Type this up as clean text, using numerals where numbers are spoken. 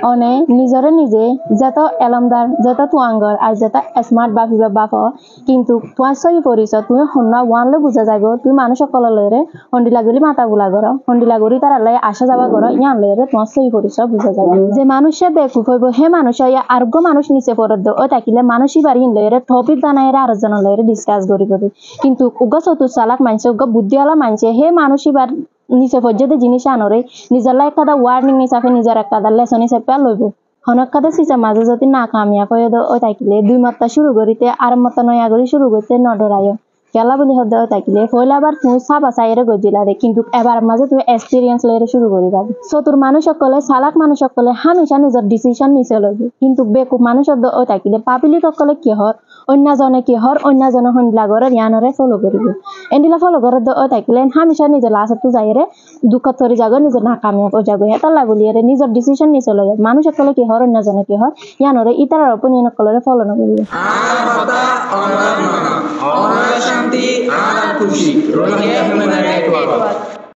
অনে নিজরে নিজে যত এলমদার যত তুয়াঙ্গর আর যত স্মার্ট বাপিবা বাপ কিন্তু তোমার সই পরিছ তুমি হন্না ওয়ানলে বুঝা যাইব তুমি মানুষ সকল লয়রে হন্ডিলা গলি মাথা গুলা কর হন্ডিলা গরি তারা লয় আসা যাওয়া কর ইয়ান লয়রে তোমার সই পরিছ বুঝা যাইব যে মানুষে বেকুফ হইব হে মানুষ আরোগ্য মানুষ নিচে পড়দ ও তাকিলে মানুষই বাড়ি লয়রে টপিক বানাইরে আর জন লয়রে ডিসকাস করিব কিন্তু উগ্র চতুর চালাক মানছে উগ্র বুদ্ধিওয়ালা মানছে হে মানুষই বার নিচে পর্যন্ত জিনিস আনরে নিজের একটা ওয়ার্নিং হিসাবে নিজের একটা লেসন হিসাবে লইব হনক কাদে সিসা মাঝে যদি না কামিয়া কয়ে ও তাইকিলে 2 মাত্রা শুরু করিতে আর মাত্রা নয়া করি শুরু করতে নডরায় কেলা বলি হদ তাইকিলে হইলে আবার তুমি সাবা সাইরে গজিলা রে কিন্তু এবার মাঝে তুমি এক্সপেরিয়েন্স লইরে শুরু করিবা চতুর মানুষ সকলে চালাক মানুষ সকলে হামেশা নিজের ডিসিশন নিছে লইব কিন্তু বেকুব মানুষ ও তাইকিলে পাবলিক সকলে কি হর অন্যজনে কি হর অন্যজনে হন্ডলা করে জ্ঞানরে ফলো করিব এন্ডিলা ফলো করে ও তাইকিলে হামেশা নিজের লাস্ট যাইরে দুঃখ তরি যাগ নিজের না কামিয়াব যাগ হেতালা বলিয়ে নিজের ডিসিশন নিছে লইব মানুষ সকলে কি হর অন্যজনে কি হর জ্ঞানরে ইতার অপিনিয়ন সকলে ফলো না করিব শান্তি আর খুশি রোহিঙ্গা হিউম্যান রাইটস